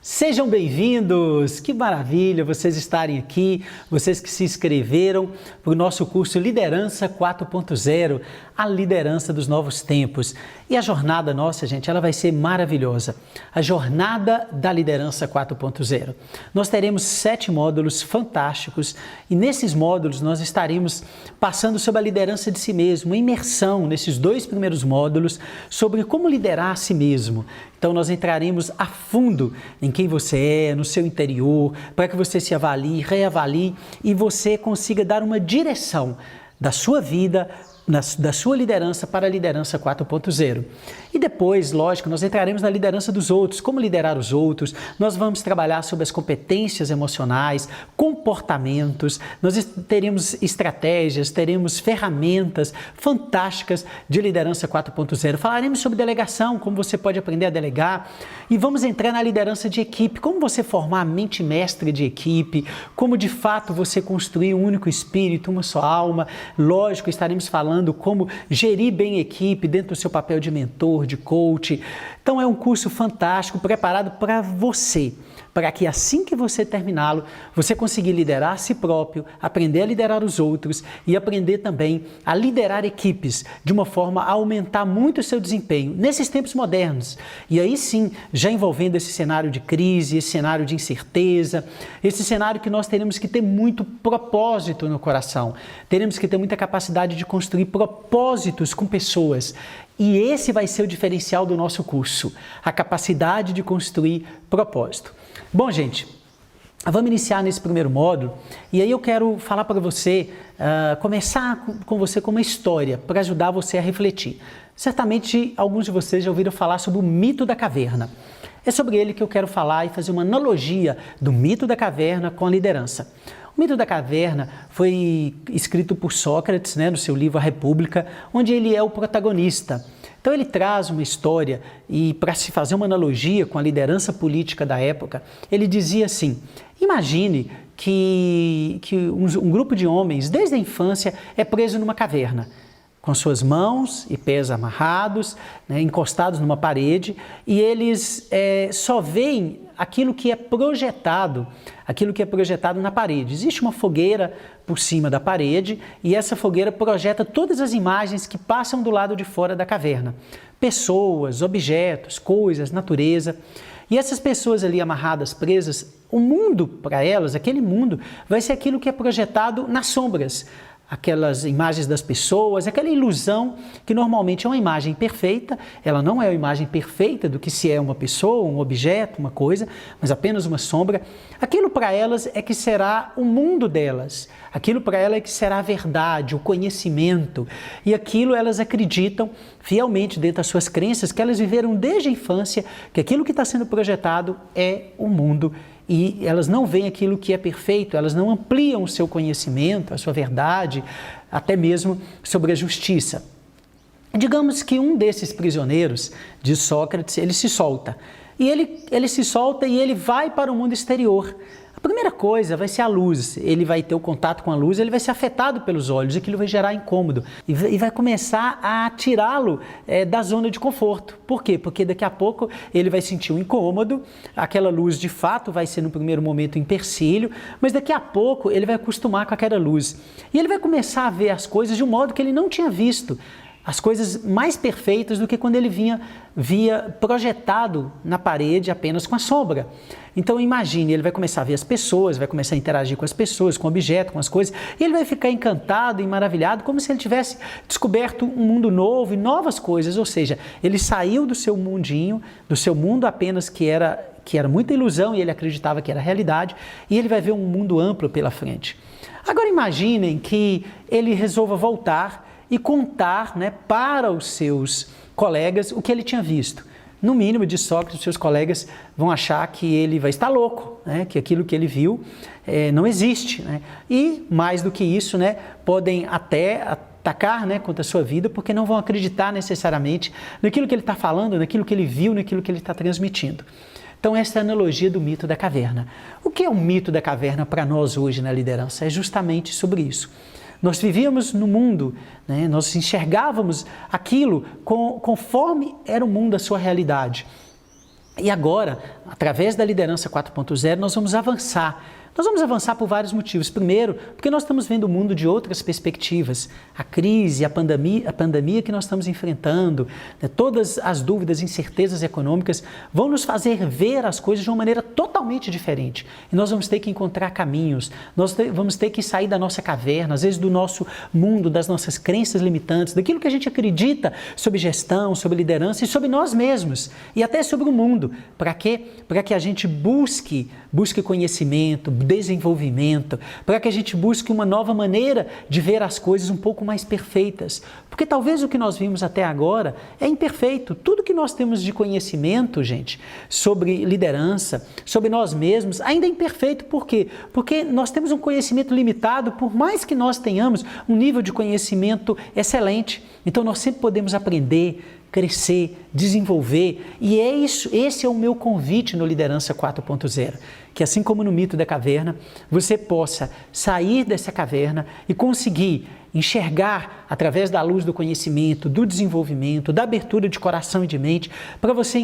Sejam bem-vindos! Que maravilha vocês estarem aqui, vocês que se inscreveram para o nosso curso Liderança 4.0, a liderança dos novos tempos. E a jornada nossa, gente, ela vai ser maravilhosa. A jornada da liderança 4.0. Nós teremos 7 módulos fantásticos e nesses módulos nós estaremos passando sobre a liderança de si mesmo, uma imersão nesses 2 primeiros módulos sobre como liderar a si mesmo. Então nós entraremos a fundo em quem você é, no seu interior, para que você se avalie, reavalie e você consiga dar uma direção da sua vida, da sua liderança para a liderança 4.0. E depois, lógico, nós entraremos na liderança dos outros, como liderar os outros, nós vamos trabalhar sobre as competências emocionais, comportamentos, nós teremos estratégias, teremos ferramentas fantásticas de liderança 4.0. Falaremos sobre delegação, como você pode aprender a delegar e vamos entrar na liderança de equipe, como você formar a mente mestre de equipe, como de fato você construir um único espírito, uma só alma. Lógico, estaremos falando como gerir bem a equipe dentro do seu papel de mentor, de coach. Então é um curso fantástico, preparado para você, para que assim que você terminá-lo, você conseguir liderar a si próprio, aprender a liderar os outros e aprender também a liderar equipes de uma forma a aumentar muito o seu desempenho nesses tempos modernos. E aí sim, já envolvendo esse cenário de crise, esse cenário de incerteza, esse cenário que nós teremos que ter muito propósito no coração, teremos que ter muita capacidade de construir propósitos com pessoas. E esse vai ser o diferencial do nosso curso, a capacidade de construir propósito. Bom, gente, vamos iniciar nesse primeiro módulo e aí eu quero falar para você, começar com você com uma história para ajudar você a refletir. Certamente alguns de vocês já ouviram falar sobre o mito da caverna. É sobre ele que eu quero falar e fazer uma analogia do mito da caverna com a liderança. O mito da caverna foi escrito por Sócrates, no seu livro A República, onde ele é o protagonista. Então ele traz uma história e para se fazer uma analogia com a liderança política da época, ele dizia assim, imagine que um grupo de homens desde a infância é preso numa caverna, com suas mãos e pés amarrados, encostados numa parede, e eles só veem aquilo que é projetado na parede. Existe uma fogueira por cima da parede e essa fogueira projeta todas as imagens que passam do lado de fora da caverna. Pessoas, objetos, coisas, natureza. E essas pessoas ali amarradas, presas, o mundo para elas, aquele mundo, vai ser aquilo que é projetado nas sombras. Aquelas imagens das pessoas, aquela ilusão que normalmente é uma imagem perfeita, ela não é a imagem perfeita do que se é uma pessoa, um objeto, uma coisa, mas apenas uma sombra. Aquilo para elas é que será o mundo delas, aquilo para elas é que será a verdade, o conhecimento, e aquilo elas acreditam fielmente dentro das suas crenças que elas viveram desde a infância, que aquilo que está sendo projetado é o mundo. E elas não veem aquilo que é perfeito, elas não ampliam o seu conhecimento, a sua verdade, até mesmo sobre a justiça. Digamos que um desses prisioneiros de Sócrates, ele se solta. E ele se solta e ele vai para o mundo exterior. A primeira coisa vai ser a luz, ele vai ter o contato com a luz, ele vai ser afetado pelos olhos, aquilo vai gerar incômodo e vai começar a tirá-lo da zona de conforto. Por quê? Porque daqui a pouco ele vai sentir um incômodo, aquela luz de fato vai ser no primeiro momento um empecilho, mas daqui a pouco ele vai acostumar com aquela luz e ele vai começar a ver as coisas de um modo que ele não tinha visto. As coisas mais perfeitas do que quando ele via projetado na parede apenas com a sombra. Então imagine, ele vai começar a ver as pessoas, vai começar a interagir com as pessoas, com o objeto, com as coisas, e ele vai ficar encantado e maravilhado, como se ele tivesse descoberto um mundo novo e novas coisas, ou seja, ele saiu do seu mundinho, do seu mundo apenas que era muita ilusão e ele acreditava que era realidade, e ele vai ver um mundo amplo pela frente. Agora imaginem que ele resolva voltar e contar para os seus colegas o que ele tinha visto. No mínimo, de Sócrates, os seus colegas vão achar que ele vai estar louco, que aquilo que ele viu não existe. E, mais do que isso, podem até atacar contra a sua vida, porque não vão acreditar necessariamente naquilo que ele está falando, naquilo que ele viu, naquilo que ele está transmitindo. Então, essa é a analogia do mito da caverna. O que é o mito da caverna para nós hoje na liderança? É justamente sobre isso. Nós vivíamos no mundo, nós enxergávamos aquilo conforme era o mundo, a sua realidade. E agora, através da liderança 4.0, nós vamos avançar. Nós vamos avançar por vários motivos. Primeiro, porque nós estamos vendo o mundo de outras perspectivas. A crise, a pandemia que nós estamos enfrentando, né, todas as dúvidas, incertezas econômicas vão nos fazer ver as coisas de uma maneira totalmente diferente. E nós vamos ter que encontrar caminhos, vamos ter que sair da nossa caverna, às vezes do nosso mundo, das nossas crenças limitantes, daquilo que a gente acredita sobre gestão, sobre liderança e sobre nós mesmos e até sobre o mundo. Para quê? Para que a gente busque conhecimento, desenvolvimento, para que a gente busque uma nova maneira de ver as coisas um pouco mais perfeitas. Porque talvez o que nós vimos até agora é imperfeito. Tudo que nós temos de conhecimento, gente, sobre liderança, sobre nós mesmos, ainda é imperfeito. Por quê? Porque nós temos um conhecimento limitado, por mais que nós tenhamos um nível de conhecimento excelente. Então nós sempre podemos aprender, crescer, desenvolver, e esse é o meu convite no Liderança 4.0, que assim como no mito da caverna, você possa sair dessa caverna e conseguir enxergar através da luz do conhecimento, do desenvolvimento, da abertura de coração e de mente, para você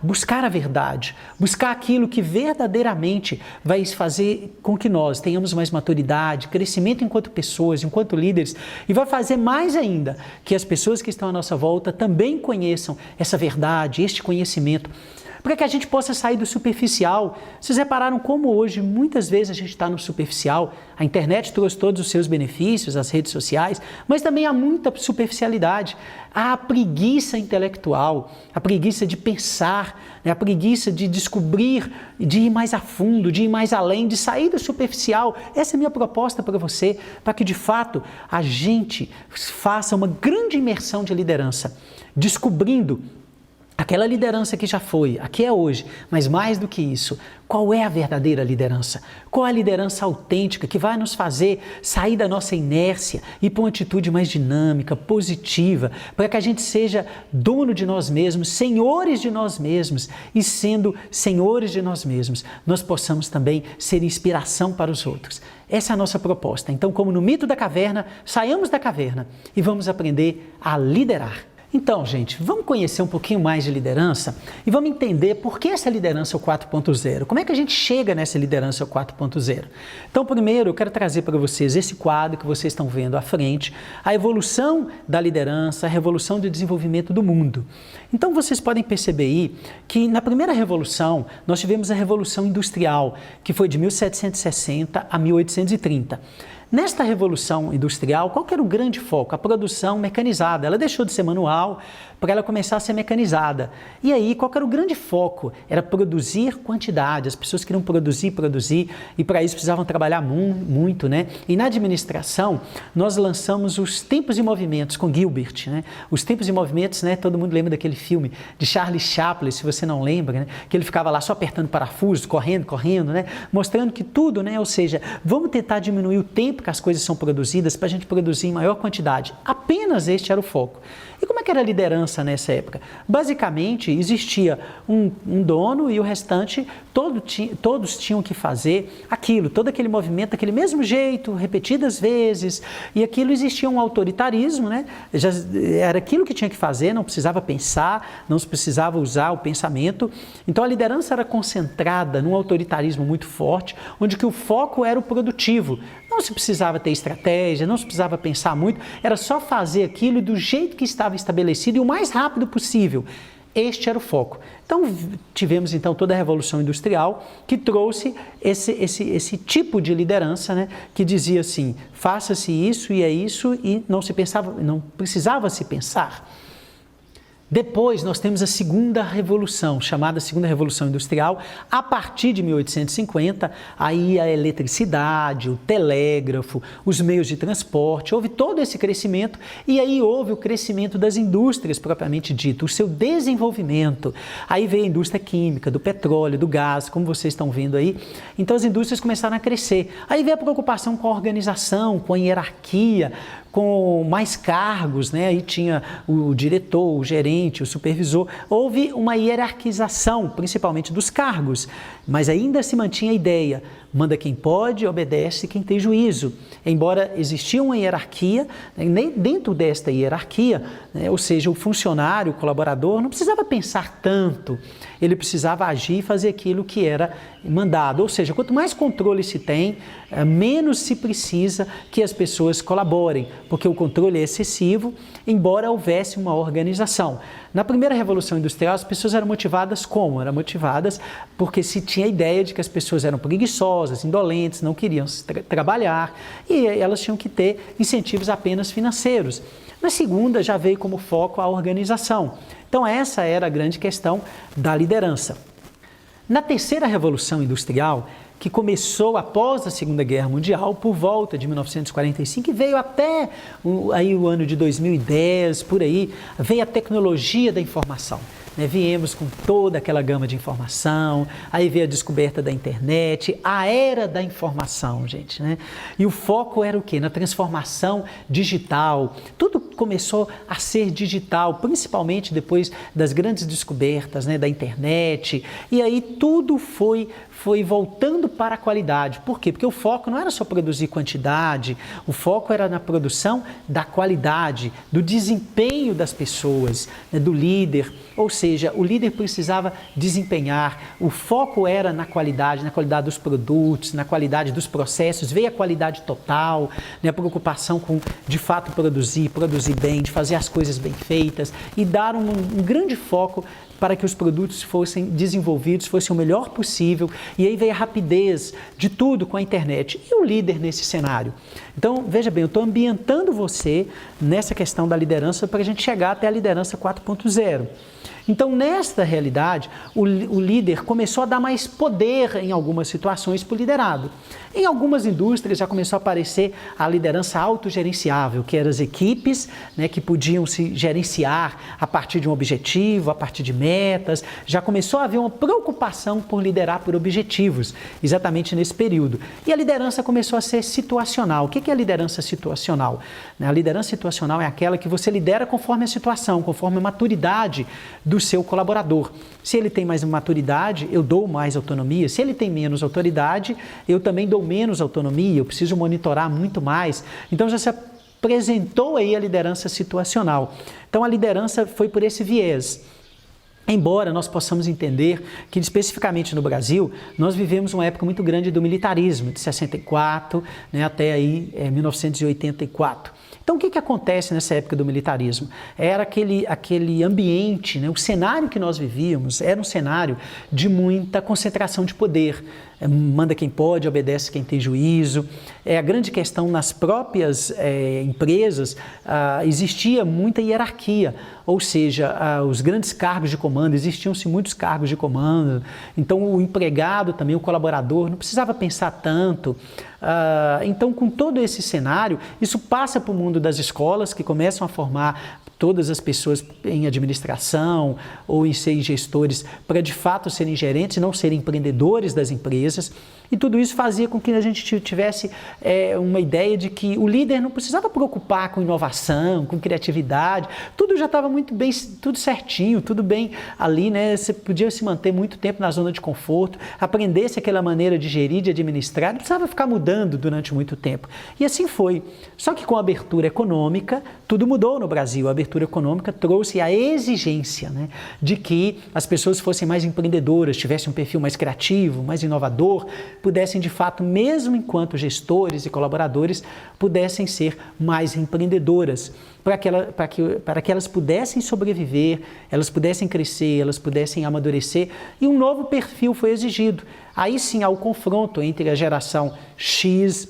buscar a verdade, buscar aquilo que verdadeiramente vai fazer com que nós tenhamos mais maturidade, crescimento enquanto pessoas, enquanto líderes, e vai fazer mais ainda que as pessoas que estão à nossa volta também conheçam essa verdade, este conhecimento, para que a gente possa sair do superficial. Vocês repararam como hoje, muitas vezes, a gente está no superficial? A internet trouxe todos os seus benefícios, as redes sociais, mas também há muita superficialidade. Há a preguiça intelectual, a preguiça de pensar, né? A preguiça de descobrir, de ir mais a fundo, de ir mais além, de sair do superficial. Essa é a minha proposta para você, para que, de fato, a gente faça uma grande imersão de liderança, descobrindo aquela liderança que já foi, a que é hoje, mas mais do que isso, qual é a verdadeira liderança? Qual é a liderança autêntica que vai nos fazer sair da nossa inércia e para uma atitude mais dinâmica, positiva, para que a gente seja dono de nós mesmos, senhores de nós mesmos, e sendo senhores de nós mesmos, nós possamos também ser inspiração para os outros. Essa é a nossa proposta. Então, como no mito da caverna, saiamos da caverna e vamos aprender a liderar. Então, gente, vamos conhecer um pouquinho mais de liderança e vamos entender por que essa liderança é o 4.0. Como é que a gente chega nessa liderança 4.0? Então, primeiro, eu quero trazer para vocês esse quadro que vocês estão vendo à frente, a evolução da liderança, a revolução de desenvolvimento do mundo. Então, vocês podem perceber aí que na primeira revolução, nós tivemos a Revolução Industrial, que foi de 1760 a 1830. Nesta Revolução Industrial, qual que era o grande foco? A produção mecanizada. Ela deixou de ser manual para ela começar a ser mecanizada. E aí, qual que era o grande foco? Era produzir quantidade. As pessoas queriam produzir, e para isso precisavam trabalhar muito, né? E na administração, nós lançamos os Tempos e Movimentos com Gilbert, né? Os Tempos e Movimentos, né? Todo mundo lembra daquele filme de Charlie Chaplin, se você não lembra, né? Que ele ficava lá só apertando parafusos, correndo, né? Mostrando que tudo, né? Ou seja, vamos tentar diminuir o tempo que as coisas são produzidas para a gente produzir em maior quantidade. Apenas este era o foco. E como é que era a liderança nessa época? Basicamente, existia um dono e o restante, todos tinham que fazer aquilo, todo aquele movimento, daquele mesmo jeito, repetidas vezes, e aquilo existia um autoritarismo, né? Já era aquilo que tinha que fazer, não precisava pensar, não se precisava usar o pensamento. Então a liderança era concentrada num autoritarismo muito forte, onde que o foco era o produtivo. Não se precisava ter estratégia, não se precisava pensar muito, era só fazer aquilo do jeito que estava estabelecido e o mais rápido possível. Este era o foco. Então, tivemos então toda a Revolução Industrial que trouxe esse tipo de liderança, né, que dizia assim, faça-se isso e é isso, e não precisava se pensar. Depois nós temos a segunda revolução, chamada segunda revolução industrial, a partir de 1850, aí a eletricidade, o telégrafo, os meios de transporte, houve todo esse crescimento e aí houve o crescimento das indústrias propriamente dito, o seu desenvolvimento. Aí veio a indústria química, do petróleo, do gás, como vocês estão vendo aí. Então as indústrias começaram a crescer. Aí veio a preocupação com a organização, com a hierarquia, com mais cargos, né? Aí tinha o diretor, o gerente, gerente, o supervisor, houve uma hierarquização, principalmente dos cargos, mas ainda se mantinha a ideia: manda quem pode, obedece quem tem juízo. Embora existia uma hierarquia, dentro desta hierarquia, ou seja, o funcionário, o colaborador, não precisava pensar tanto, ele precisava agir e fazer aquilo que era mandado. Ou seja, quanto mais controle se tem, menos se precisa que as pessoas colaborem, porque o controle é excessivo, embora houvesse uma organização. Na primeira Revolução Industrial, as pessoas eram motivadas como? Eram motivadas porque se tinha a ideia de que as pessoas eram preguiçosas, indolentes, não queriam trabalhar, e elas tinham que ter incentivos apenas financeiros. Na segunda, já veio como foco a organização. Então, essa era a grande questão da liderança. Na terceira Revolução Industrial, que começou após a Segunda Guerra Mundial, por volta de 1945, e veio até aí o ano de 2010, por aí, veio a tecnologia da informação. Viemos com toda aquela gama de informação, aí veio a descoberta da internet, a era da informação, gente, E o foco era o quê? Na transformação digital. Tudo começou a ser digital, principalmente depois das grandes descobertas, da internet, e aí tudo foi voltando para a qualidade. Por quê? Porque o foco não era só produzir quantidade, o foco era na produção da qualidade, do desempenho das pessoas, do líder. Ou seja, o líder precisava desempenhar, o foco era na qualidade dos produtos, na qualidade dos processos, veio a qualidade total, a preocupação com, de fato, produzir bem, de fazer as coisas bem feitas e dar um grande foco para que os produtos fossem desenvolvidos, fossem o melhor possível. E aí veio a rapidez de tudo com a internet. E o líder nesse cenário? Então, veja bem, eu estou ambientando você nessa questão da liderança para a gente chegar até a liderança 4.0. Então, nesta realidade, o líder começou a dar mais poder em algumas situações para o liderado. Em algumas indústrias já começou a aparecer a liderança autogerenciável, que eram as equipes que podiam se gerenciar a partir de um objetivo, a partir de metas. Já começou a haver uma preocupação por liderar por objetivos, exatamente nesse período. E a liderança começou a ser situacional. O que é a liderança situacional? A liderança situacional é aquela que você lidera conforme a situação, conforme a maturidade do seu colaborador. Se ele tem mais maturidade, eu dou mais autonomia. Se ele tem menos autoridade, eu também dou menos autonomia. Eu preciso monitorar muito mais. Então já se apresentou aí a liderança situacional. Então a liderança foi por esse viés. Embora nós possamos entender que, especificamente no Brasil, nós vivemos uma época muito grande do militarismo, de 64 até aí 1984. Então, o que acontece nessa época do militarismo? Era aquele ambiente, o cenário que nós vivíamos era um cenário de muita concentração de poder. Manda quem pode, obedece quem tem juízo. A grande questão nas próprias empresas, existia muita hierarquia, ou seja, os grandes cargos de comando, existiam-se muitos cargos de comando, então o empregado também, o colaborador, não precisava pensar tanto. Então, com todo esse cenário, isso passa para o mundo das escolas, que começam a formar todas as pessoas em administração ou em serem gestores para de fato serem gerentes e não serem empreendedores das empresas. E tudo isso fazia com que a gente tivesse uma ideia de que o líder não precisava preocupar com inovação, com criatividade, tudo já estava muito bem, tudo certinho, tudo bem ali, Você podia se manter muito tempo na zona de conforto, aprendesse aquela maneira de gerir, de administrar, não precisava ficar mudando durante muito tempo. E assim foi. Só que com a abertura econômica, tudo mudou no Brasil. A abertura econômica trouxe a exigência de que as pessoas fossem mais empreendedoras, tivessem um perfil mais criativo, mais inovador, pudessem de fato, mesmo enquanto gestores e colaboradores, pudessem ser mais empreendedoras, para que elas pudessem sobreviver, elas pudessem crescer, elas pudessem amadurecer, e um novo perfil foi exigido. Aí sim há o confronto entre a geração X,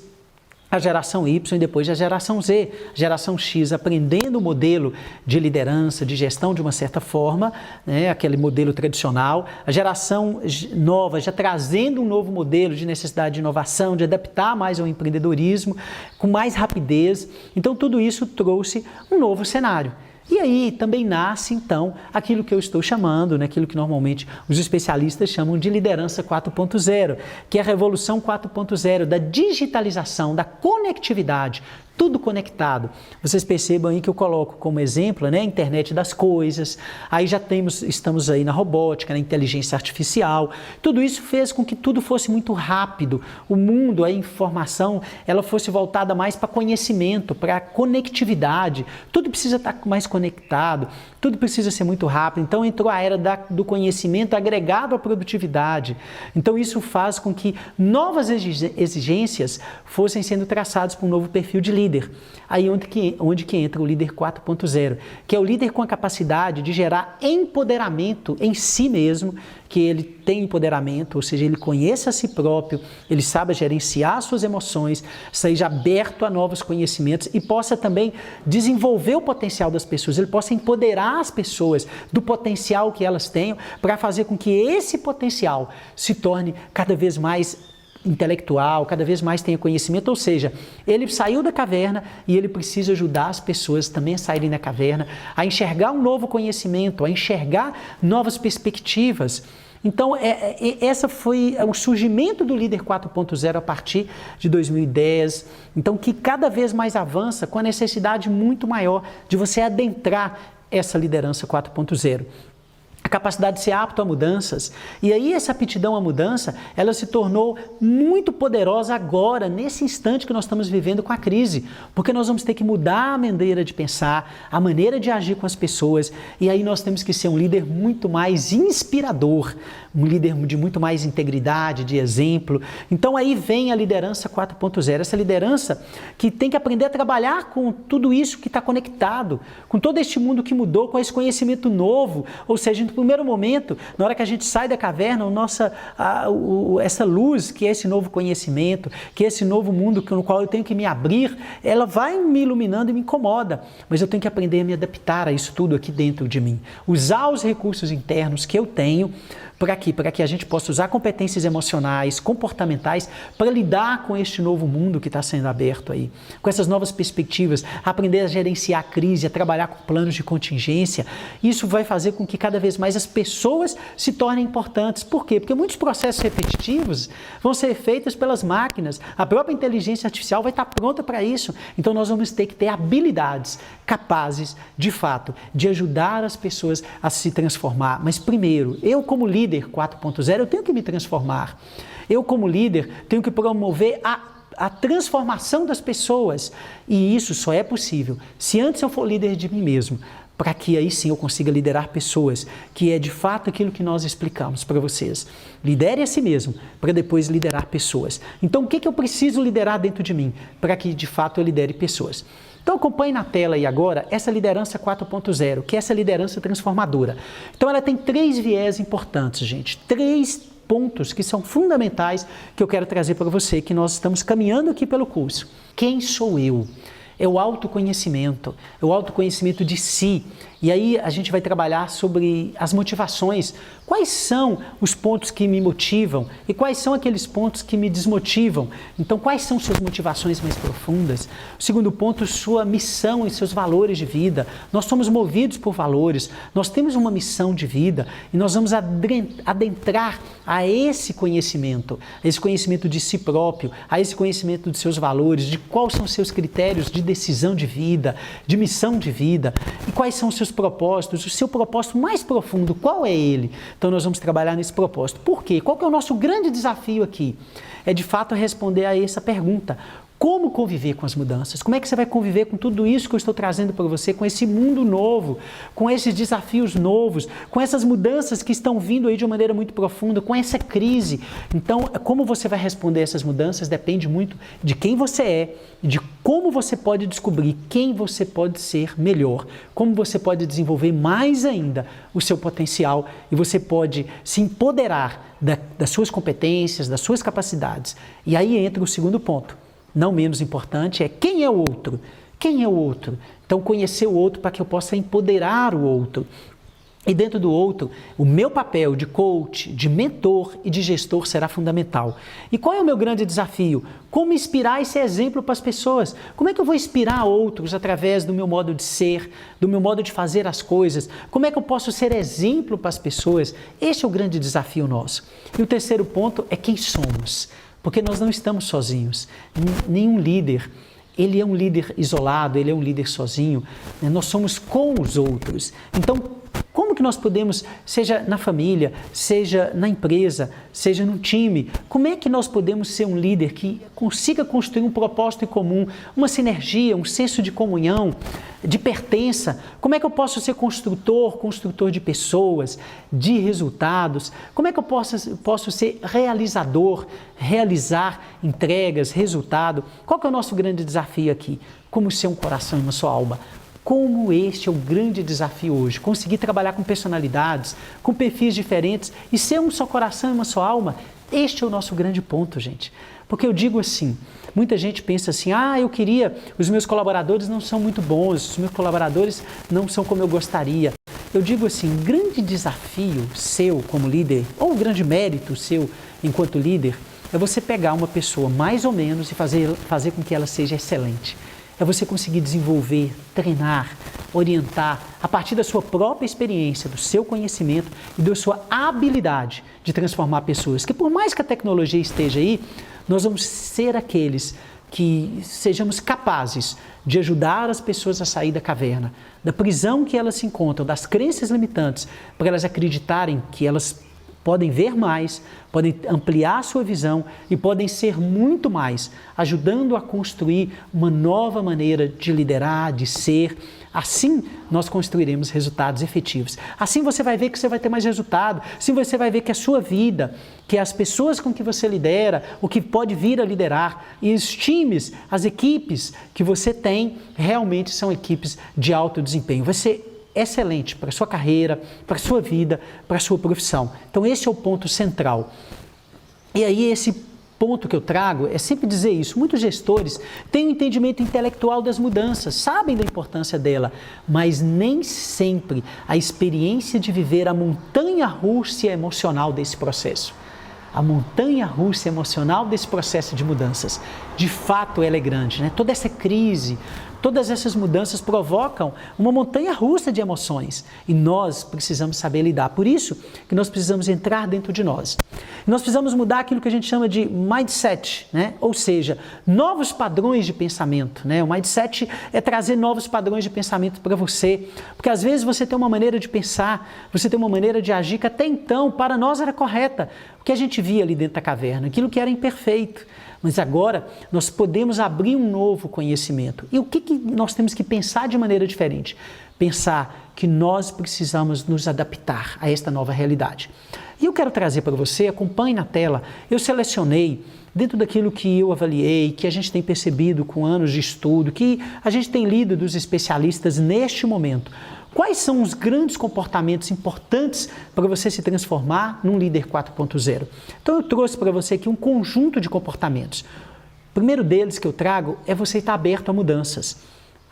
a geração Y e depois a geração Z. A geração X aprendendo o modelo de liderança, de gestão de uma certa forma, aquele modelo tradicional. A geração nova já trazendo um novo modelo de necessidade de inovação, de adaptar mais ao empreendedorismo, com mais rapidez. Então tudo isso trouxe um novo cenário. E aí também nasce, então, aquilo que eu estou chamando, aquilo que normalmente os especialistas chamam de liderança 4.0, que é a revolução 4.0 da digitalização, da conectividade. tudo conectado. Vocês percebam aí que eu coloco como exemplo, né, a internet das coisas, aí estamos aí na robótica, na inteligência artificial, tudo isso fez com que tudo fosse muito rápido, o mundo, a informação, ela fosse voltada mais para conhecimento, para conectividade, tudo precisa estar mais conectado, tudo precisa ser muito rápido, então entrou a era do conhecimento agregado à produtividade, então isso faz com que novas exigências fossem sendo traçadas para um novo perfil de líder. Aí onde que entra o líder 4.0, que é o líder com a capacidade de gerar empoderamento em si mesmo, que ele tem empoderamento, ou seja, ele conhece a si próprio, ele sabe gerenciar suas emoções, seja aberto a novos conhecimentos e possa também desenvolver o potencial das pessoas, ele possa empoderar as pessoas do potencial que elas tenham para fazer com que esse potencial se torne cada vez mais intelectual, cada vez mais tenha conhecimento, ou seja, ele saiu da caverna e ele precisa ajudar as pessoas também a saírem da caverna, a enxergar um novo conhecimento, a enxergar novas perspectivas. Então, essa foi o surgimento do líder 4.0 a partir de 2010, então que cada vez mais avança com a necessidade muito maior de você adentrar essa liderança 4.0. A capacidade de ser apto a mudanças. E aí essa aptidão à mudança, ela se tornou muito poderosa agora, nesse instante que nós estamos vivendo com a crise. Porque nós vamos ter que mudar a maneira de pensar, a maneira de agir com as pessoas. E aí nós temos que ser um líder muito mais inspirador, um líder de muito mais integridade, de exemplo. Então aí vem a liderança 4.0, essa liderança que tem que aprender a trabalhar com tudo isso que está conectado, com todo este mundo que mudou, com esse conhecimento novo, ou seja, no primeiro momento, na hora que a gente sai da caverna, essa luz, que é esse novo conhecimento, que é esse novo mundo no qual eu tenho que me abrir, ela vai me iluminando e me incomoda, mas eu tenho que aprender a me adaptar a isso tudo aqui dentro de mim. Usar os recursos internos que eu tenho para que a gente possa usar competências emocionais, comportamentais, para lidar com este novo mundo que está sendo aberto aí, com essas novas perspectivas, aprender a gerenciar a crise, a trabalhar com planos de contingência. Isso vai fazer com que cada vez mais as pessoas se tornem importantes. Por quê? Porque muitos processos repetitivos vão ser feitos pelas máquinas, a própria inteligência artificial vai estar pronta para isso, então nós vamos ter que ter habilidades capazes, de fato, de ajudar as pessoas a se transformar. Mas primeiro, eu como líder 4.0, eu tenho que me transformar. Eu como líder tenho que promover a transformação das pessoas. E isso só é possível se antes eu for líder de mim mesmo, para que aí sim eu consiga liderar pessoas, que é de fato aquilo que nós explicamos para vocês. Lidere a si mesmo, para depois liderar pessoas. Então o que eu preciso liderar dentro de mim, para que de fato eu lidere pessoas? Então acompanhe na tela aí agora essa liderança 4.0, que é essa liderança transformadora. Então ela tem 3 viés importantes, gente. 3 pontos que são fundamentais que eu quero trazer para você, que nós estamos caminhando aqui pelo curso. Quem sou eu? É o autoconhecimento de si. E aí a gente vai trabalhar sobre as motivações. Quais são os pontos que me motivam e quais são aqueles pontos que me desmotivam? Então, quais são suas motivações mais profundas? O segundo ponto, sua missão e seus valores de vida. Nós somos movidos por valores, nós temos uma missão de vida e nós vamos adentrar a esse conhecimento de si próprio, a esse conhecimento de seus valores, de quais são seus critérios de decisão de vida, de missão de vida e quais são os seus propósitos, o seu propósito mais profundo, qual é ele? Então nós vamos trabalhar nesse propósito. Por quê? Qual que é o nosso grande desafio aqui? É de fato responder a essa pergunta. Como conviver com as mudanças? Como é que você vai conviver com tudo isso que eu estou trazendo para você, com esse mundo novo, com esses desafios novos, com essas mudanças que estão vindo aí de uma maneira muito profunda, com essa crise? Então, como você vai responder essas mudanças depende muito de quem você é, de como você pode descobrir quem você pode ser melhor, como você pode desenvolver mais ainda o seu potencial e você pode se empoderar das suas competências, das suas capacidades. E aí entra o segundo ponto. Não menos importante, é quem é o outro? Quem é o outro? Então, conhecer o outro para que eu possa empoderar o outro. E dentro do outro, o meu papel de coach, de mentor e de gestor será fundamental. E qual é o meu grande desafio? Como inspirar esse exemplo para as pessoas? Como é que eu vou inspirar outros através do meu modo de ser, do meu modo de fazer as coisas? Como é que eu posso ser exemplo para as pessoas? Esse é o grande desafio nosso. E o terceiro ponto é quem somos. Porque nós não estamos sozinhos. Nenhum líder, ele é um líder isolado, ele é um líder sozinho, né? Nós somos com os outros. Então, como que nós podemos, seja na família, seja na empresa, seja no time, como é que nós podemos ser um líder que consiga construir um propósito em comum, uma sinergia, um senso de comunhão, de pertença? Como é que eu posso ser construtor de pessoas, de resultados? Como é que eu posso ser realizador, realizar entregas, resultado? Qual que é o nosso grande desafio aqui? Como ser um coração e uma só alma? Como este é o grande desafio hoje, conseguir trabalhar com personalidades, com perfis diferentes e ser um só coração e uma só alma, este é o nosso grande ponto, gente. Porque eu digo assim, muita gente pensa assim, os meus colaboradores não são muito bons, os meus colaboradores não são como eu gostaria. Eu digo assim, um grande desafio seu como líder, ou um grande mérito seu enquanto líder, é você pegar uma pessoa mais ou menos e fazer com que ela seja excelente. É você conseguir desenvolver, treinar, orientar, a partir da sua própria experiência, do seu conhecimento e da sua habilidade de transformar pessoas. Que por mais que a tecnologia esteja aí, nós vamos ser aqueles que sejamos capazes de ajudar as pessoas a sair da caverna, da prisão que elas se encontram, das crenças limitantes, para elas acreditarem que elas podem ver mais, podem ampliar a sua visão e podem ser muito mais, ajudando a construir uma nova maneira de liderar, de ser. Assim, nós construiremos resultados efetivos. Assim você vai ver que você vai ter mais resultado. Assim você vai ver que a sua vida, que as pessoas com que você lidera, o que pode vir a liderar, e os times, as equipes que você tem, realmente são equipes de alto desempenho. Vai ser excelente para a sua carreira, para a sua vida, para a sua profissão. Então esse é o ponto central. E aí esse ponto que eu trago é sempre dizer isso. Muitos gestores têm um entendimento intelectual das mudanças, sabem da importância dela, mas nem sempre a experiência de viver a montanha-russa emocional desse processo. A montanha-russa emocional desse processo de mudanças. De fato, ela é grande, né? Toda essa crise, todas essas mudanças provocam uma montanha-russa de emoções e nós precisamos saber lidar. Por isso que nós precisamos entrar dentro de nós. Nós precisamos mudar aquilo que a gente chama de mindset, né? Ou seja, novos padrões de pensamento, né? O mindset é trazer novos padrões de pensamento para você, porque às vezes você tem uma maneira de pensar, você tem uma maneira de agir que até então para nós era correta, o que a gente via ali dentro da caverna, aquilo que era imperfeito. Mas agora nós podemos abrir um novo conhecimento. E o que nós temos que pensar de maneira diferente? Pensar que nós precisamos nos adaptar a esta nova realidade. E eu quero trazer para você, acompanhe na tela, eu selecionei, dentro daquilo que eu avaliei, que a gente tem percebido com anos de estudo, que a gente tem lido dos especialistas neste momento, quais são os grandes comportamentos importantes para você se transformar num líder 4.0? Então eu trouxe para você aqui um conjunto de comportamentos. O primeiro deles que eu trago é você estar aberto a mudanças.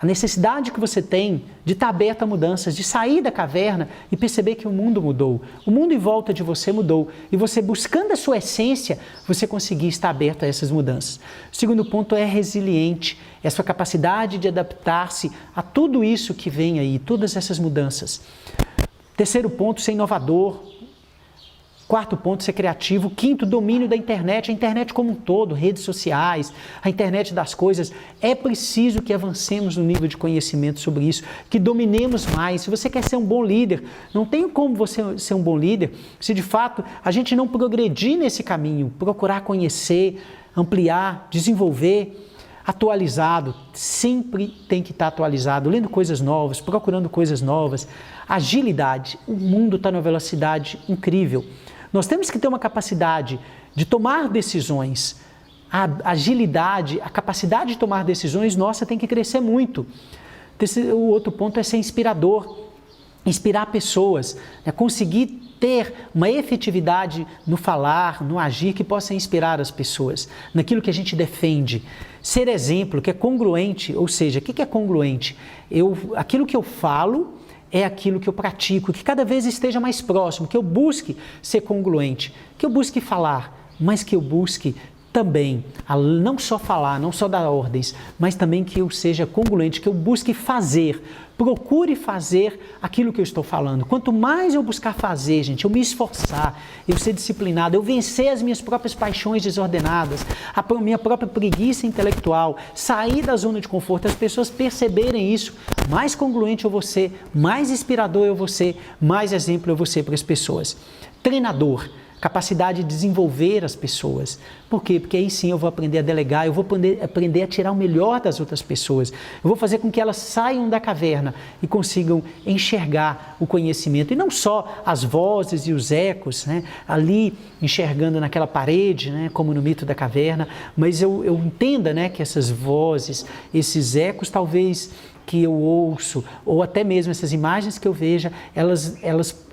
A necessidade que você tem de estar aberto a mudanças, de sair da caverna e perceber que o mundo mudou. O mundo em volta de você mudou. E você buscando a sua essência, você conseguir estar aberto a essas mudanças. O segundo ponto é resiliente. É a sua capacidade de adaptar-se a tudo isso que vem aí, todas essas mudanças. Terceiro ponto, ser inovador. Quarto ponto, ser criativo. Quinto, domínio da internet, a internet como um todo, redes sociais, a internet das coisas. É preciso que avancemos no nível de conhecimento sobre isso, que dominemos mais. Se você quer ser um bom líder, não tem como você ser um bom líder se de fato a gente não progredir nesse caminho, procurar conhecer, ampliar, desenvolver. Atualizado, sempre tem que estar atualizado, lendo coisas novas, procurando coisas novas. Agilidade, o mundo está numa velocidade incrível. Nós temos que ter uma capacidade de tomar decisões. A agilidade, a capacidade de tomar decisões nossa tem que crescer muito. O outro ponto é ser inspirador, inspirar pessoas, né? Conseguir ter uma efetividade no falar, no agir que possa inspirar as pessoas, naquilo que a gente defende. Ser exemplo, que é congruente, ou seja, o que é congruente? Aquilo que eu falo é aquilo que eu pratico, que cada vez esteja mais próximo, que eu busque ser congruente, que eu busque falar, mas que eu busque também a não só falar, não só dar ordens, mas também que eu seja congruente, que eu busque fazer, procure fazer aquilo que eu estou falando. Quanto mais eu buscar fazer, gente, eu me esforçar, eu ser disciplinado, eu vencer as minhas próprias paixões desordenadas, a minha própria preguiça intelectual, sair da zona de conforto, as pessoas perceberem isso, mais congruente eu vou ser, mais inspirador eu vou ser, mais exemplo eu vou ser para as pessoas. Treinador. Capacidade de desenvolver as pessoas. Por quê? Porque aí sim eu vou aprender a delegar, eu vou aprender a tirar o melhor das outras pessoas. Eu vou fazer com que elas saiam da caverna e consigam enxergar o conhecimento. E não só as vozes e os ecos, né, ali enxergando naquela parede, né, como no mito da caverna, mas eu entenda, né, que essas vozes, esses ecos talvez que eu ouço, ou até mesmo essas imagens que eu veja,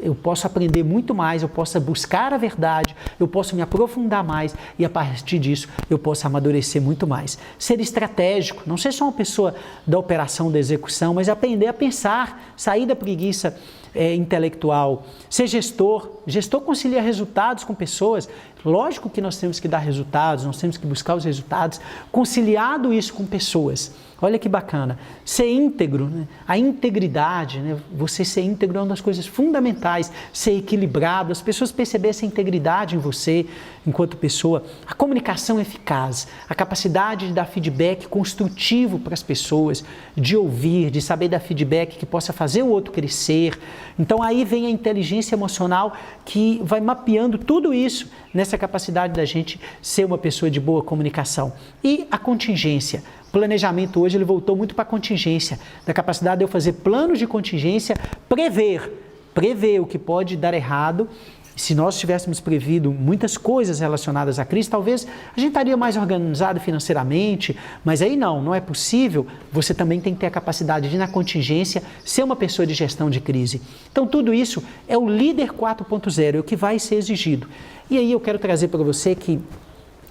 eu posso aprender muito mais, eu posso buscar a verdade, eu posso me aprofundar mais e a partir disso eu posso amadurecer muito mais. Ser estratégico, não ser só uma pessoa da operação, da execução, mas aprender a pensar, sair da preguiça intelectual. Ser gestor concilia resultados com pessoas. Lógico que nós temos que dar resultados, nós temos que buscar os resultados, conciliado isso com pessoas. Olha que bacana. Ser íntegro, né? A integridade, né? Você ser íntegro é uma das coisas fundamentais. Ser equilibrado, as pessoas perceberem essa integridade em você, enquanto pessoa. A comunicação eficaz, a capacidade de dar feedback construtivo para as pessoas, de ouvir, de saber dar feedback que possa fazer o outro crescer. Então aí vem a inteligência emocional que vai mapeando tudo isso nessa capacidade da gente ser uma pessoa de boa comunicação. E a contingência. O planejamento hoje ele voltou muito para a contingência, da capacidade de eu fazer planos de contingência, prever o que pode dar errado. Se nós tivéssemos previsto muitas coisas relacionadas à crise, talvez a gente estaria mais organizado financeiramente, mas aí não é possível. Você também tem que ter a capacidade de, na contingência, ser uma pessoa de gestão de crise. Então, tudo isso é o líder 4.0, é o que vai ser exigido. E aí eu quero trazer para você que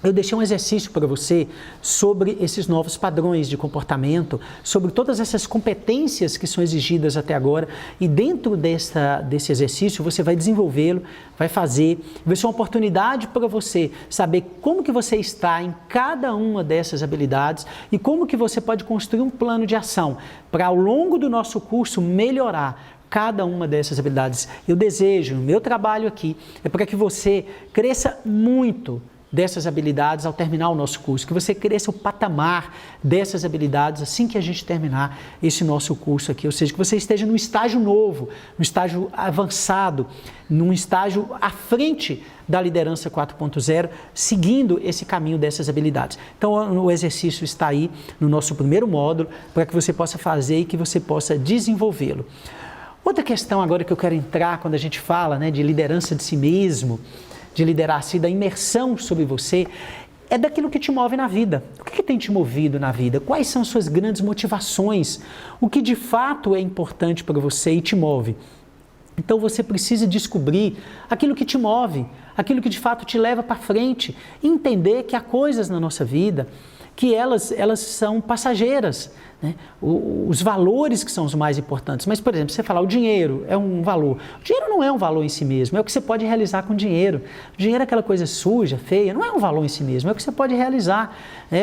eu deixei um exercício para você sobre esses novos padrões de comportamento, sobre todas essas competências que são exigidas até agora, e dentro desse exercício você vai desenvolvê-lo, vai fazer, vai ser uma oportunidade para você saber como que você está em cada uma dessas habilidades e como que você pode construir um plano de ação para ao longo do nosso curso melhorar cada uma dessas habilidades. Eu desejo, o meu trabalho aqui é para que você cresça muito dessas habilidades ao terminar o nosso curso, que você cresça o patamar dessas habilidades assim que a gente terminar esse nosso curso aqui, ou seja, que você esteja num estágio novo, num estágio avançado, num estágio à frente da liderança 4.0, seguindo esse caminho dessas habilidades. Então, o exercício está aí no nosso primeiro módulo, para que você possa fazer e que você possa desenvolvê-lo. Outra questão agora que eu quero entrar, quando a gente fala, né, de liderança de si mesmo, de liderar-se, da imersão sobre você, é daquilo que te move na vida. O que tem te movido na vida? Quais são suas grandes motivações? O que de fato é importante para você e te move? Então você precisa descobrir aquilo que te move, aquilo que de fato te leva para frente, e entender que há coisas na nossa vida que elas são passageiras, né? Os valores que são os mais importantes. Mas, por exemplo, você falar o dinheiro é um valor. O dinheiro não é um valor em si mesmo, é o que você pode realizar com o dinheiro. O dinheiro é aquela coisa suja, feia, não é um valor em si mesmo, é o que você pode realizar.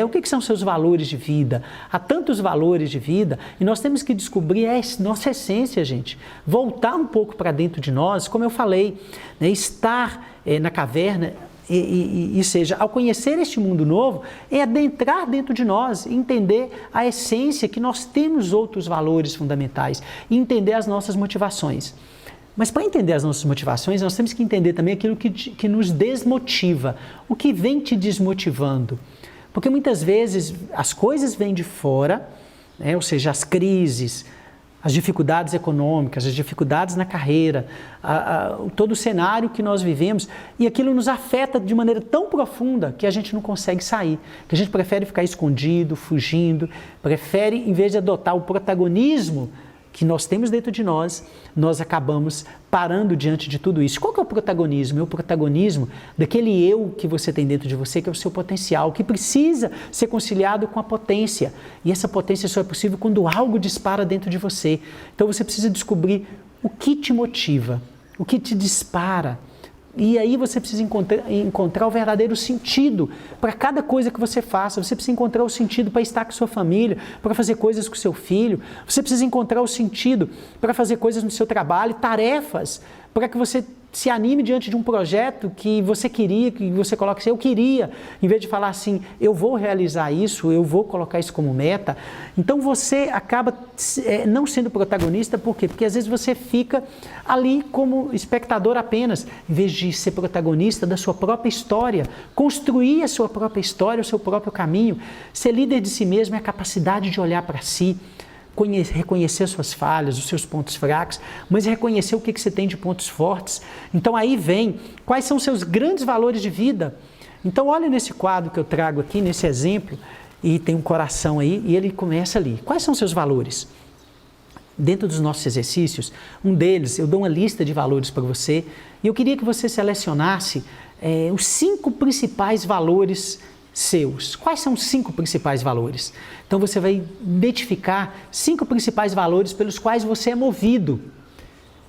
O que são seus valores de vida? Há tantos valores de vida e nós temos que descobrir a nossa essência, gente. Voltar um pouco para dentro de nós, como eu falei, né? Estar na caverna. E seja, ao conhecer este mundo novo, é adentrar dentro de nós, entender a essência, que nós temos outros valores fundamentais, e entender as nossas motivações. Mas para entender as nossas motivações, nós temos que entender também aquilo que nos desmotiva, o que vem te desmotivando. Porque muitas vezes as coisas vêm de fora, né? Ou seja, as crises, as dificuldades econômicas, as dificuldades na carreira, todo o cenário que nós vivemos, e aquilo nos afeta de maneira tão profunda que a gente não consegue sair, que a gente prefere ficar escondido, fugindo, prefere, em vez de adotar o protagonismo que nós temos dentro de nós, nós acabamos parando diante de tudo isso. Qual que é o protagonismo? É o protagonismo daquele eu que você tem dentro de você, que é o seu potencial, que precisa ser conciliado com a potência. E essa potência só é possível quando algo dispara dentro de você. Então você precisa descobrir o que te motiva, o que te dispara, E aí você precisa encontrar o verdadeiro sentido para cada coisa que você faça. Você precisa encontrar o sentido para estar com sua família, para fazer coisas com seu filho. Você precisa encontrar o sentido para fazer coisas no seu trabalho, tarefas, para que você se anime diante de um projeto que você queria, que você coloque assim, eu queria, em vez de falar assim, eu vou realizar isso, eu vou colocar isso como meta. Então você acaba não sendo protagonista, por quê? Porque às vezes você fica ali como espectador apenas, em vez de ser protagonista da sua própria história, construir a sua própria história, o seu próprio caminho. Ser líder de si mesmo é a capacidade de olhar para si, reconhecer suas falhas, os seus pontos fracos, mas reconhecer o que você tem de pontos fortes. Então aí vem, quais são os seus grandes valores de vida? Então olha nesse quadro que eu trago aqui, nesse exemplo, e tem um coração aí, e ele começa ali. Quais são os seus valores? Dentro dos nossos exercícios, um deles, eu dou uma lista de valores para você, e eu queria que você selecionasse os 5 principais valores seus. Quais são os 5 principais valores? Então você vai identificar 5 principais valores pelos quais você é movido.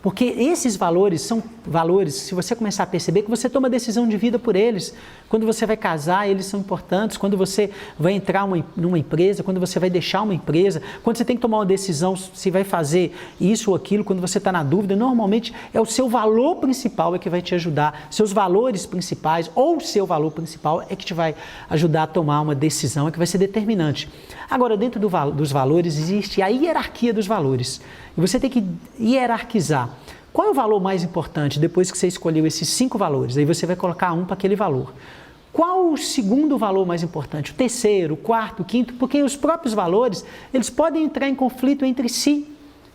Porque esses valores são valores, se você começar a perceber, que você toma decisão de vida por eles. Quando você vai casar, eles são importantes. Quando você vai entrar numa empresa, quando você vai deixar uma empresa, quando você tem que tomar uma decisão se vai fazer isso ou aquilo, quando você está na dúvida, normalmente é o seu valor principal que vai te ajudar. Seus valores principais ou o seu valor principal é que te vai ajudar a tomar uma decisão, é que vai ser determinante. Agora, dentro dos valores, existe a hierarquia dos valores. E você tem que hierarquizar. Qual é o valor mais importante depois que você escolheu esses 5 valores? Aí você vai colocar um para aquele valor. Qual o segundo valor mais importante? O terceiro, o quarto, o quinto? Porque os próprios valores, eles podem entrar em conflito entre si.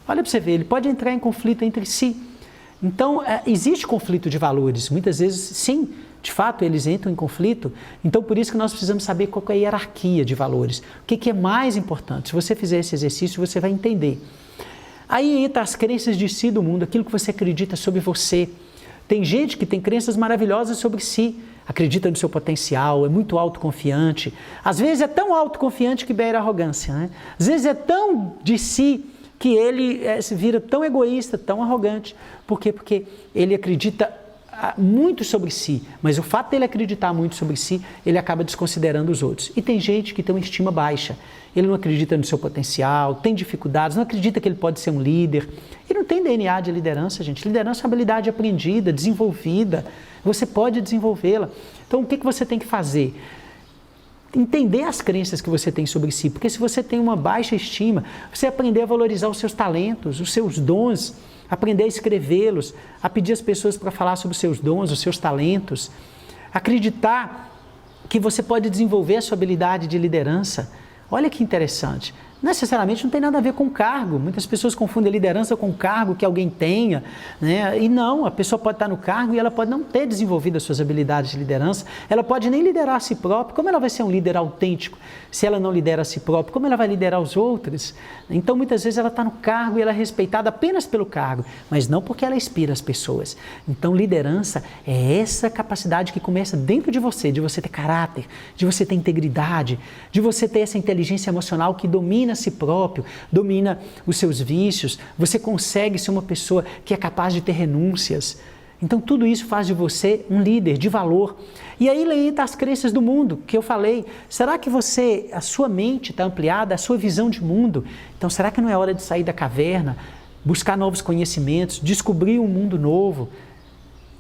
Olha para você ver, ele pode entrar em conflito entre si. Então, existe conflito de valores. Muitas vezes, sim, de fato, eles entram em conflito. Então, por isso que nós precisamos saber qual é a hierarquia de valores. O que é mais importante? Se você fizer esse exercício, você vai entender. Aí entra as crenças de si do mundo, aquilo que você acredita sobre você. Tem gente que tem crenças maravilhosas sobre si, acredita no seu potencial, é muito autoconfiante. Às vezes é tão autoconfiante que beira arrogância, né? Às vezes é tão de si que ele se vira tão egoísta, tão arrogante. Por quê? Porque ele acredita muito sobre si, mas o fato dele acreditar muito sobre si, ele acaba desconsiderando os outros. E tem gente que tem uma estima baixa, ele não acredita no seu potencial, tem dificuldades, não acredita que ele pode ser um líder. Ele não tem DNA de liderança, gente. Liderança é uma habilidade aprendida, desenvolvida, você pode desenvolvê-la. Então, o que você tem que fazer? Entender as crenças que você tem sobre si, porque se você tem uma baixa estima, você aprender a valorizar os seus talentos, os seus dons, aprender a escrevê-los, a pedir às pessoas para falar sobre os seus dons, os seus talentos, acreditar que você pode desenvolver a sua habilidade de liderança. Olha que interessante. Necessariamente não tem nada a ver com cargo. Muitas pessoas confundem liderança com cargo que alguém tenha, né? E não, a pessoa pode estar no cargo e ela pode não ter desenvolvido as suas habilidades de liderança, ela pode nem liderar a si própria. Como ela vai ser um líder autêntico se ela não lidera a si própria? Como ela vai liderar os outros? Então, muitas vezes ela está no cargo e ela é respeitada apenas pelo cargo, mas não porque ela inspira as pessoas. Então, liderança é essa capacidade que começa dentro de você ter caráter, de você ter integridade, de você ter essa inteligência emocional que domina a si próprio, domina os seus vícios, você consegue ser uma pessoa que é capaz de ter renúncias. Então tudo isso faz de você um líder de valor. E aí entra as crenças do mundo, que eu falei. Será que a sua mente está ampliada, a sua visão de mundo? Então será que não é hora de sair da caverna, buscar novos conhecimentos, descobrir um mundo novo,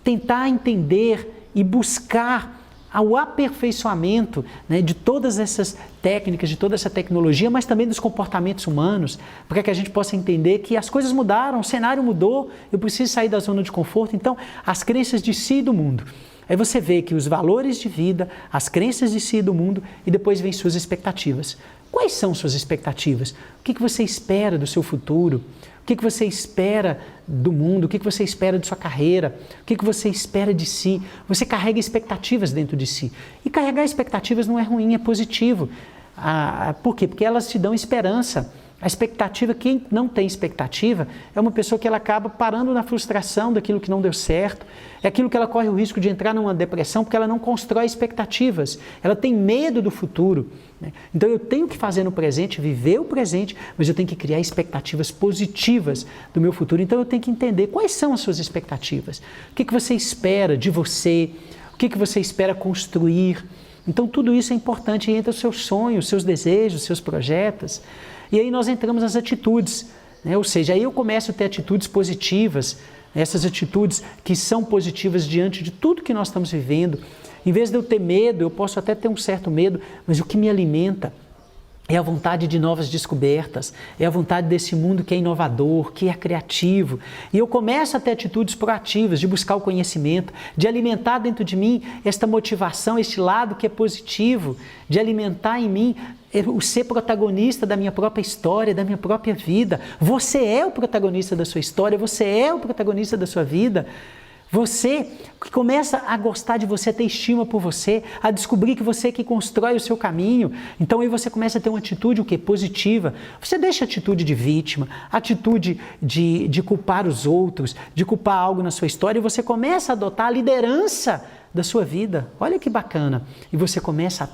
tentar entender e buscar ao aperfeiçoamento, né, de todas essas técnicas, de toda essa tecnologia, mas também dos comportamentos humanos, para que a gente possa entender que as coisas mudaram, o cenário mudou, eu preciso sair da zona de conforto. Então, as crenças de si e do mundo. Aí você vê que os valores de vida, as crenças de si e do mundo, e depois vem suas expectativas. Quais são suas expectativas? O que você espera do seu futuro? O que você espera do mundo? O que você espera de sua carreira? O que você espera de si? Você carrega expectativas dentro de si. E carregar expectativas não é ruim, é positivo. Por quê? Porque elas te dão esperança. A expectativa, quem não tem expectativa, é uma pessoa que ela acaba parando na frustração daquilo que não deu certo, é aquilo que ela corre o risco de entrar numa depressão porque ela não constrói expectativas, ela tem medo do futuro. Então eu tenho que fazer no presente, viver o presente, mas eu tenho que criar expectativas positivas do meu futuro. Então eu tenho que entender quais são as suas expectativas, o que você espera de você, o que você espera construir. Então tudo isso é importante entre os seus sonhos, seus desejos, seus projetos. E aí nós entramos nas atitudes, né? Ou seja, aí eu começo a ter atitudes positivas, essas atitudes que são positivas diante de tudo que nós estamos vivendo. Em vez de eu ter medo, eu posso até ter um certo medo, mas o que me alimenta é a vontade de novas descobertas, é a vontade desse mundo que é inovador, que é criativo. E eu começo a ter atitudes proativas, de buscar o conhecimento, de alimentar dentro de mim esta motivação, este lado que é positivo, de alimentar em mim o ser protagonista da minha própria história, da minha própria vida. Você é o protagonista da sua história, você é o protagonista da sua vida. Você que começa a gostar de você, a ter estima por você, a descobrir que você é que constrói o seu caminho. Então aí você começa a ter uma atitude o quê? Positiva. Você deixa a atitude de vítima, a atitude de culpar os outros, de culpar algo na sua história, e você começa a adotar a liderança da sua vida. Olha que bacana. E você começa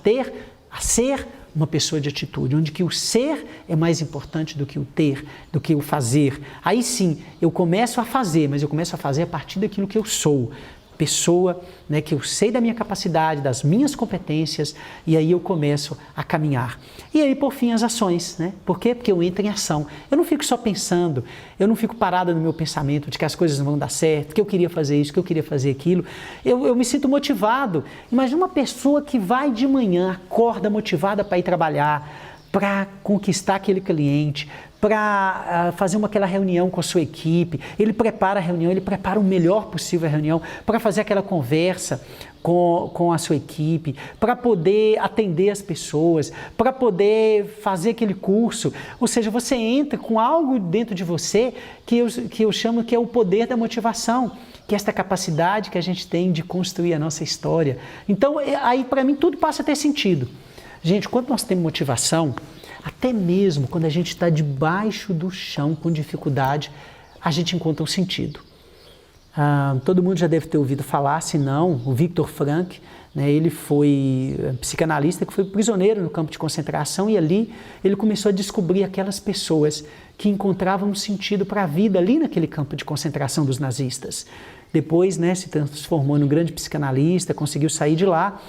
a ser uma pessoa de atitude, onde que o ser é mais importante do que o ter, do que o fazer. Aí sim, eu começo a fazer, mas eu começo a fazer a partir daquilo que eu sou. Pessoa, né, que eu sei da minha capacidade, das minhas competências, e aí eu começo a caminhar. E aí, por fim, as ações, né? Por quê? Porque eu entro em ação. Eu não fico só pensando, eu não fico parada no meu pensamento de que as coisas não vão dar certo, que eu queria fazer isso, que eu queria fazer aquilo. Eu me sinto motivado. Imagina uma pessoa que vai de manhã, acorda motivada para ir trabalhar, para conquistar aquele cliente, para fazer aquela reunião com a sua equipe. Ele prepara a reunião, ele prepara o melhor possível a reunião para fazer aquela conversa com a sua equipe, para poder atender as pessoas, para poder fazer aquele curso. Ou seja, você entra com algo dentro de você que eu chamo que é o poder da motivação, que é esta capacidade que a gente tem de construir a nossa história. Então, aí para mim tudo passa a ter sentido. Gente, quando nós temos motivação, até mesmo quando a gente está debaixo do chão com dificuldade, a gente encontra um sentido. Todo mundo já deve ter ouvido falar, se não, o Viktor Frankl, né, ele foi psicanalista que foi prisioneiro no campo de concentração, e ali ele começou a descobrir aquelas pessoas que encontravam um sentido para a vida ali naquele campo de concentração dos nazistas. Depois, né, se transformou num grande psicanalista, conseguiu sair de lá,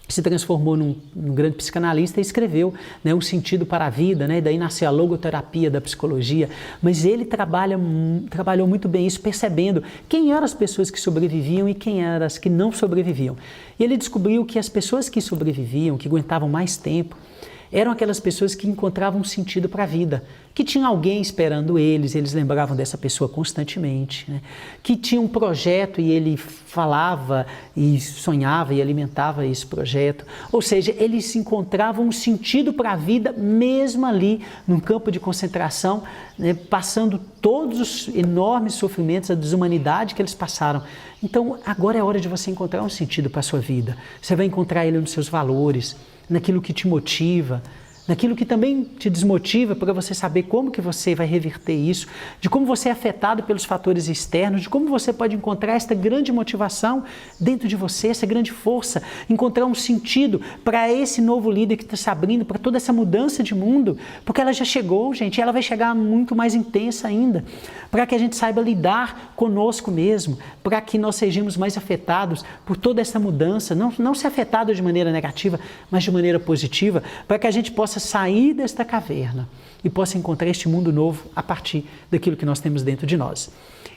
se transformou num grande psicanalista e escreveu, né, um sentido para a vida, né, daí nasceu a logoterapia da psicologia. Mas ele trabalhou muito bem isso, percebendo quem eram as pessoas que sobreviviam e quem eram as que não sobreviviam. E ele descobriu que as pessoas que sobreviviam, que aguentavam mais tempo, eram aquelas pessoas que encontravam um sentido para a vida, que tinha alguém esperando eles lembravam dessa pessoa constantemente, né? Que tinha um projeto e ele falava e sonhava e alimentava esse projeto. Ou seja, eles encontravam um sentido para a vida mesmo ali num campo de concentração, né? Passando todos os enormes sofrimentos, a desumanidade que eles passaram. Então, agora é hora de você encontrar um sentido para a sua vida. Você vai encontrar ele nos seus valores, naquilo que te motiva, naquilo que também te desmotiva, para você saber como que você vai reverter isso, de como você é afetado pelos fatores externos, de como você pode encontrar esta grande motivação dentro de você, essa grande força, encontrar um sentido para esse novo líder que está se abrindo, para toda essa mudança de mundo, porque ela já chegou, gente, e ela vai chegar muito mais intensa ainda, para que a gente saiba lidar conosco mesmo, para que nós sejamos mais afetados por toda essa mudança, não ser afetado de maneira negativa, mas de maneira positiva, para que a gente possa sair desta caverna e possa encontrar este mundo novo a partir daquilo que nós temos dentro de nós.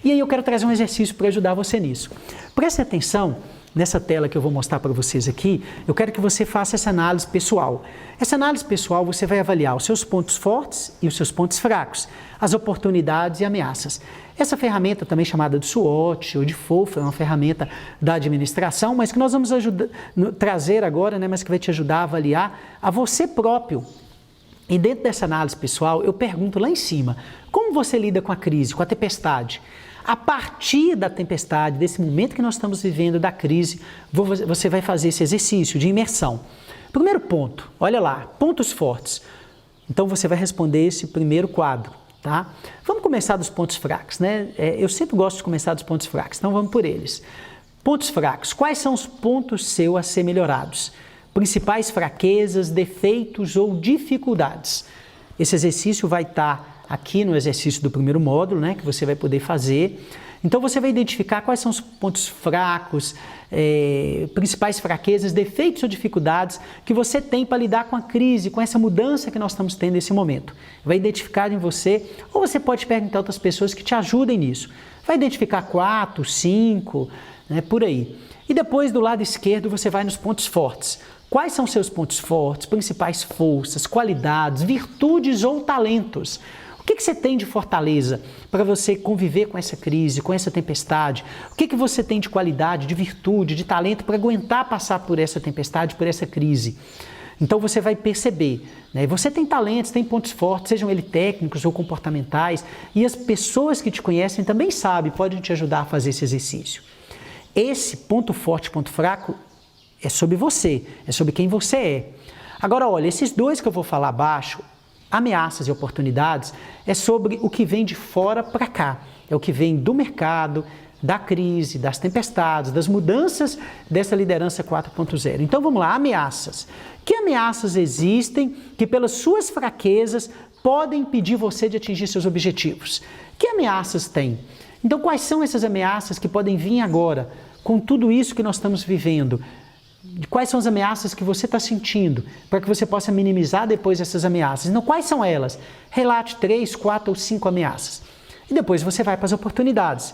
E aí eu quero trazer um exercício para ajudar você nisso. Preste atenção nessa tela que eu vou mostrar para vocês aqui. Eu quero que você faça essa análise pessoal. Essa análise pessoal você vai avaliar os seus pontos fortes e os seus pontos fracos, as oportunidades e ameaças. Essa ferramenta, também chamada de SWOT ou de FOFA, é uma ferramenta da administração, mas que nós vamos trazer agora, né, mas que vai te ajudar a avaliar a você próprio. E dentro dessa análise pessoal, eu pergunto lá em cima, como você lida com a crise, com a tempestade? A partir da tempestade, desse momento que nós estamos vivendo, da crise, você vai fazer esse exercício de imersão. Primeiro ponto, olha lá, pontos fortes. Então você vai responder esse primeiro quadro, tá? Vamos começar dos pontos fracos, né? Eu sempre gosto de começar dos pontos fracos, então vamos por eles. Pontos fracos. Quais são os pontos seus a ser melhorados? Principais fraquezas, defeitos ou dificuldades. Esse exercício vai estar aqui no exercício do primeiro módulo, né, que você vai poder fazer. Então você vai identificar quais são os pontos fracos, principais fraquezas, defeitos ou dificuldades que você tem para lidar com a crise, com essa mudança que nós estamos tendo nesse momento. Vai identificar em você, ou você pode perguntar a outras pessoas que te ajudem nisso. Vai identificar 4, 5, né, por aí. E depois do lado esquerdo você vai nos pontos fortes. Quais são seus pontos fortes, principais forças, qualidades, virtudes ou talentos? O que você tem de fortaleza para você conviver com essa crise, com essa tempestade? O que você tem de qualidade, de virtude, de talento para aguentar passar por essa tempestade, por essa crise? Então você vai perceber, né? Você tem talentos, tem pontos fortes, sejam eles técnicos ou comportamentais, e as pessoas que te conhecem também sabem, podem te ajudar a fazer esse exercício. Esse ponto forte, ponto fraco, é sobre você, é sobre quem você é. Agora, olha, esses dois que eu vou falar abaixo, ameaças e oportunidades, é sobre o que vem de fora para cá. É o que vem do mercado, da crise, das tempestades, das mudanças dessa liderança 4.0. Então, vamos lá, ameaças. Que ameaças existem que, pelas suas fraquezas, podem impedir você de atingir seus objetivos? Que ameaças tem? Então, quais são essas ameaças que podem vir agora, com tudo isso que nós estamos vivendo? Quais são as ameaças que você está sentindo, para que você possa minimizar depois essas ameaças? Então, quais são elas? Relate 3, 4 ou 5 ameaças. E depois você vai para as oportunidades.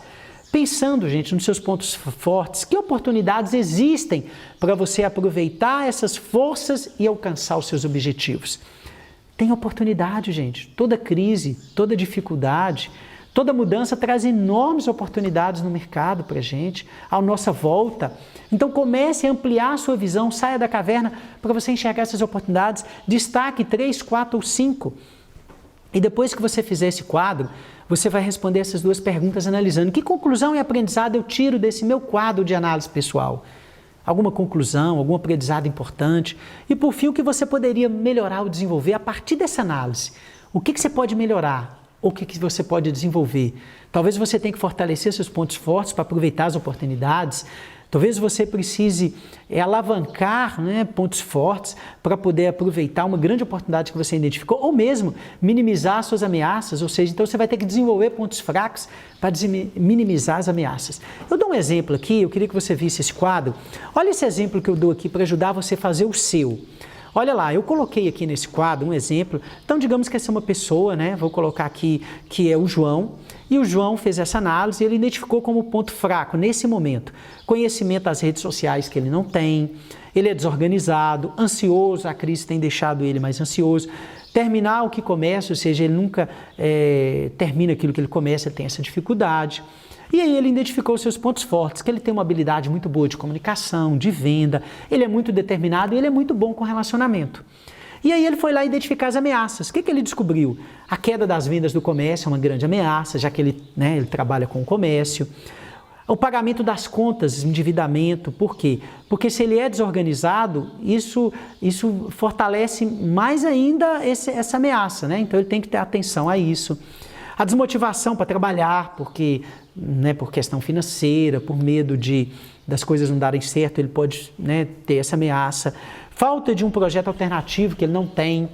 Pensando, gente, nos seus pontos fortes, que oportunidades existem para você aproveitar essas forças e alcançar os seus objetivos? Tem oportunidade, gente. Toda crise, toda dificuldade, toda mudança traz enormes oportunidades no mercado para a gente, à nossa volta. Então comece a ampliar a sua visão, saia da caverna para você enxergar essas oportunidades, destaque 3, 4 ou 5. E depois que você fizer esse quadro, você vai responder essas duas perguntas analisando que conclusão e aprendizado eu tiro desse meu quadro de análise pessoal. Alguma conclusão, algum aprendizado importante. E por fim, o que você poderia melhorar ou desenvolver a partir dessa análise. O que você pode melhorar? O que você pode desenvolver? Talvez você tenha que fortalecer seus pontos fortes para aproveitar as oportunidades. Talvez você precise alavancar, né, pontos fortes para poder aproveitar uma grande oportunidade que você identificou, ou mesmo minimizar suas ameaças, ou seja, então você vai ter que desenvolver pontos fracos para minimizar as ameaças. Eu dou um exemplo aqui, eu queria que você visse esse quadro. Olha esse exemplo que eu dou aqui para ajudar você a fazer o seu. Olha lá, eu coloquei aqui nesse quadro um exemplo. Então, digamos que essa é uma pessoa, né? Vou colocar aqui que é o João. E o João fez essa análise e ele identificou como ponto fraco, nesse momento, conhecimento das redes sociais que ele não tem, ele é desorganizado, ansioso, a crise tem deixado ele mais ansioso, terminar o que começa, ou seja, ele nunca termina aquilo que ele começa, ele tem essa dificuldade. E aí ele identificou os seus pontos fortes, que ele tem uma habilidade muito boa de comunicação, de venda, ele é muito determinado e ele é muito bom com relacionamento. E aí ele foi lá identificar as ameaças. O que ele descobriu? A queda das vendas do comércio é uma grande ameaça, já que ele trabalha com o comércio. O pagamento das contas, endividamento, por quê? Porque se ele é desorganizado, isso fortalece mais ainda essa ameaça, né? Então ele tem que ter atenção a isso. A desmotivação para trabalhar, porque, né, por questão financeira, por medo das coisas não darem certo, ele pode, né, ter essa ameaça. Falta de um projeto alternativo que ele não tem.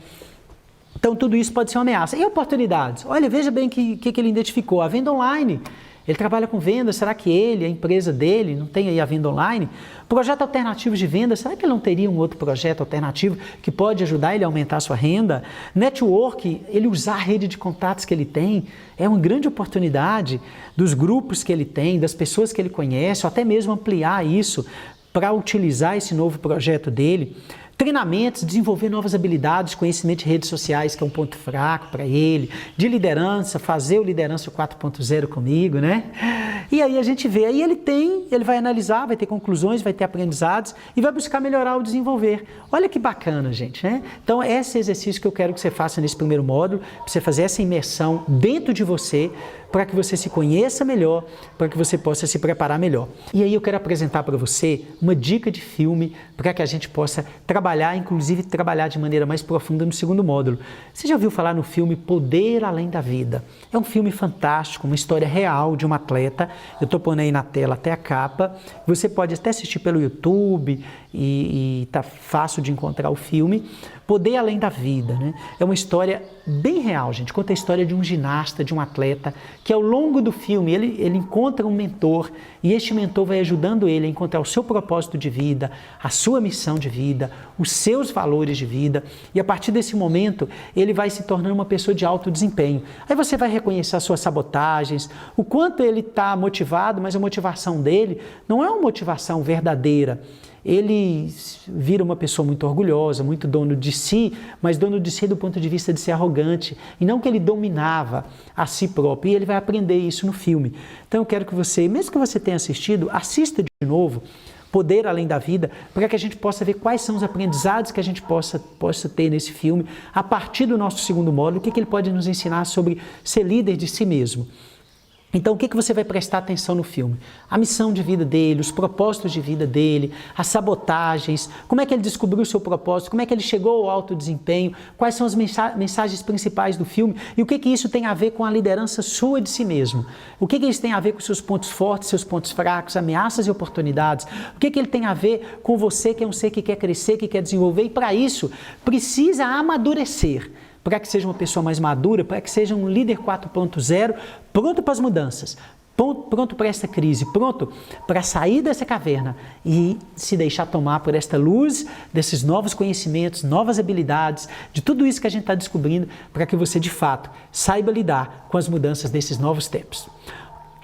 Então, tudo isso pode ser uma ameaça. E oportunidades? Olha, veja bem o que ele identificou. A venda online. Ele trabalha com venda, será que ele, a empresa dele, não tem aí a venda online? Projeto alternativo de venda, será que ele não teria um outro projeto alternativo que pode ajudar ele a aumentar a sua renda? Network, ele usar a rede de contatos que ele tem, é uma grande oportunidade dos grupos que ele tem, das pessoas que ele conhece, ou até mesmo ampliar isso para utilizar esse novo projeto dele. Treinamentos, desenvolver novas habilidades, conhecimento de redes sociais, que é um ponto fraco para ele, de liderança, fazer o Liderança 4.0 comigo, né? E aí a gente vê, aí ele vai analisar, vai ter conclusões, vai ter aprendizados e vai buscar melhorar ou desenvolver. Olha que bacana, gente, né? Então, esse exercício que eu quero que você faça nesse primeiro módulo, para você fazer essa imersão dentro de você, para que você se conheça melhor, para que você possa se preparar melhor. E aí eu quero apresentar para você uma dica de filme para que a gente possa trabalhar, inclusive trabalhar de maneira mais profunda no segundo módulo. Você já ouviu falar no filme Poder Além da Vida? É um filme fantástico, uma história real de um atleta. Eu estou pondo aí na tela até a capa. Você pode até assistir pelo YouTube e está fácil de encontrar o filme. Poder Além da Vida, né? É uma história bem real, gente. Conta a história de um ginasta, de um atleta, que ao longo do filme ele encontra um mentor e este mentor vai ajudando ele a encontrar o seu propósito de vida, a sua missão de vida, os seus valores de vida, e a partir desse momento ele vai se tornando uma pessoa de alto desempenho. Aí você vai reconhecer as suas sabotagens, o quanto ele está motivado, mas a motivação dele não é uma motivação verdadeira. Ele vira uma pessoa muito orgulhosa, muito dono de si, mas dono de si do ponto de vista de ser arrogante, e não que ele dominava a si próprio, e ele vai aprender isso no filme. Então eu quero que você, mesmo que você tenha assistido, assista de novo Poder Além da Vida, para que a gente possa ver quais são os aprendizados que a gente possa ter nesse filme, a partir do nosso segundo módulo, o que ele pode nos ensinar sobre ser líder de si mesmo. Então, o que você vai prestar atenção no filme? A missão de vida dele, os propósitos de vida dele, as sabotagens, como é que ele descobriu o seu propósito, como é que ele chegou ao alto desempenho, quais são as mensagens principais do filme e o que isso tem a ver com a liderança sua de si mesmo. O que isso tem a ver com seus pontos fortes, seus pontos fracos, ameaças e oportunidades. O que ele tem a ver com você, que é um ser que quer crescer, que quer desenvolver e para isso precisa amadurecer. Para que seja uma pessoa mais madura, para que seja um líder 4.0, pronto para as mudanças, pronto para essa crise, pronto para sair dessa caverna e se deixar tomar por esta luz, desses novos conhecimentos, novas habilidades, de tudo isso que a gente está descobrindo, para que você, de fato, saiba lidar com as mudanças desses novos tempos.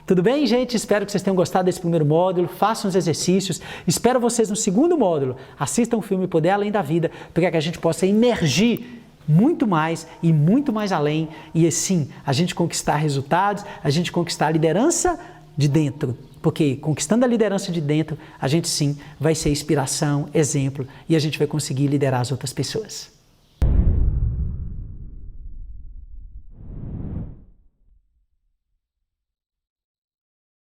Tudo bem, gente? Espero que vocês tenham gostado desse primeiro módulo, façam os exercícios, espero vocês no segundo módulo, assistam o filme Poder Além da Vida, para que a gente possa emergir muito mais e muito mais além e assim a gente conquistar resultados, a gente conquistar a liderança de dentro, porque conquistando a liderança de dentro, a gente sim vai ser inspiração, exemplo e a gente vai conseguir liderar as outras pessoas.